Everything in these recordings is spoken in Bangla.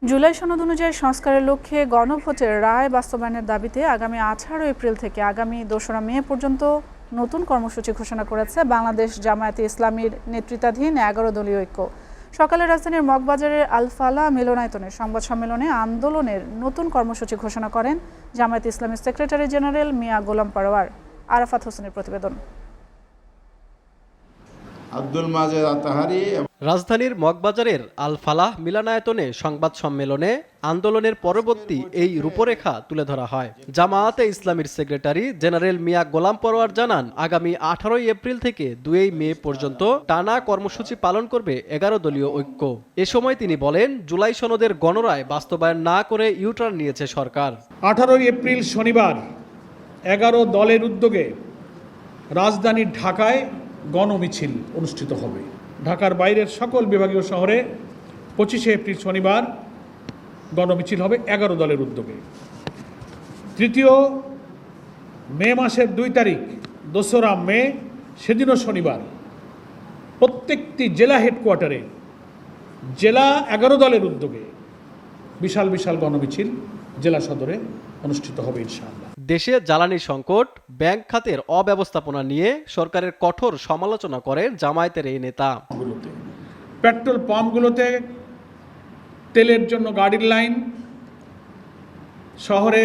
জুলাই সনদ অনুযায়ী সংস্কারের লক্ষ্যে গণভোটের রায় বাস্তবায়নের দাবিতে আগামী 18 এপ্রিল থেকে আগামী 2রা মে পর্যন্ত নতুন কর্মসূচি ঘোষণা করেছে বাংলাদেশ জামায়াতে ইসলামীর নেতৃত্বাধীন 11 দলীয় ঐক্য। সকালে রাজধানীর মগবাজারের আল ফালাহ মিলনায়তনে সংবাদ সম্মেলনে আন্দোলনের নতুন কর্মসূচি ঘোষণা করেন জামায়াতে ইসলামীর সেক্রেটারি জেনারেল মিয়া গোলাম পরোয়ার। আরাফাত হোসেনের প্রতিবেদন। আব্দুল মাজেদ আতাহারি। রাজধানীর মগবাজারের আল ফালাহ মিলনায়তনে সংবাদ সম্মেলনে আন্দোলনের পরবর্তী এই রূপরেখা তুলে ধরা হয়। জামায়াতে ইসলামীর সেক্রেটারি জেনারেল মিয়া গোলাম পরোয়ার জানান, আগামী 18 এপ্রিল থেকে 2 মে পর্যন্ত টানা কর্মসূচি পালন করবে 11 দলীয় ঐক্য। এ সময় তিনি বলেন, জুলাই সনদের গণরায় বাস্তবায়ন না করে ইউটার্ন নিয়েছে সরকার। 18 এপ্রিল শনিবার 11 দলের উদ্যোগে রাজধানী ঢাকায় গণমিছিল অনুষ্ঠিত হবে। ঢাকার বাইরের সকল বিভাগীয় শহরে 25 এপ্রিল শনিবার গণমিছিল হবে 11 দলের উদ্যোগে। 3 মে মাসের 2 তারিখ 2রা মে সেদিনও শনিবার প্রত্যেকটি জেলা হেডকোয়ার্টারে জেলা 11 দলের উদ্যোগে বিশাল বিশাল গণমিছিল জেলা সদরে অনুষ্ঠিত হবে ইনশাআল্লাহ। দেশে জ্বালানি সংকট, ব্যাংক খাতের অব্যবস্থাপনা নিয়ে সরকারের কঠোর সমালোচনা করেন জামায়াতের এই নেতা। পেট্রোল পাম্পগুলোতে তেলের জন্য গাড়ির লাইন, শহরে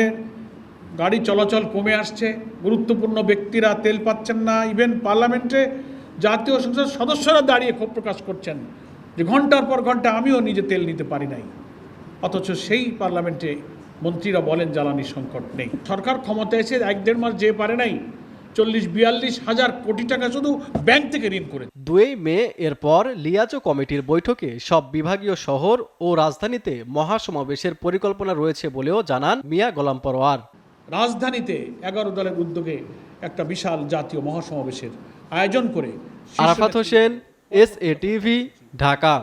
গাড়ি চলাচল কমে আসছে, গুরুত্বপূর্ণ ব্যক্তিরা তেল পাচ্ছেন না। ইভেন পার্লামেন্টে জাতীয় সংসদ সদস্যরা দাঁড়িয়ে ক্ষোভ প্রকাশ করছেন যে ঘন্টার পর ঘন্টা আমিও নিজে তেল নিতে পারি নাই, অথচ সেই পার্লামেন্টে মন্ত্রীরা বলেন জ্বালানি সংকট নেই। সরকার ক্ষমতায় এসে 1-1.5 মাস যে পারে নাই 40-42 হাজার কোটি টাকা শুধু ব্যাংক থেকে ঋণ করে। 2 মে এরপর লিয়াজো কমিটির বৈঠকে সব বিভাগীয় শহর ও রাজধানীতে মহাসমাবেশের পরিকল্পনা রয়েছে বলেও জানান মিয়া গোলাম পরোয়ার। রাজধানীতে 11 দলের উদ্যোগে একটা বিশাল জাতীয় মহাসমাবেশের আয়োজন করে। Arafat Hossain, SA TV, Dhaka.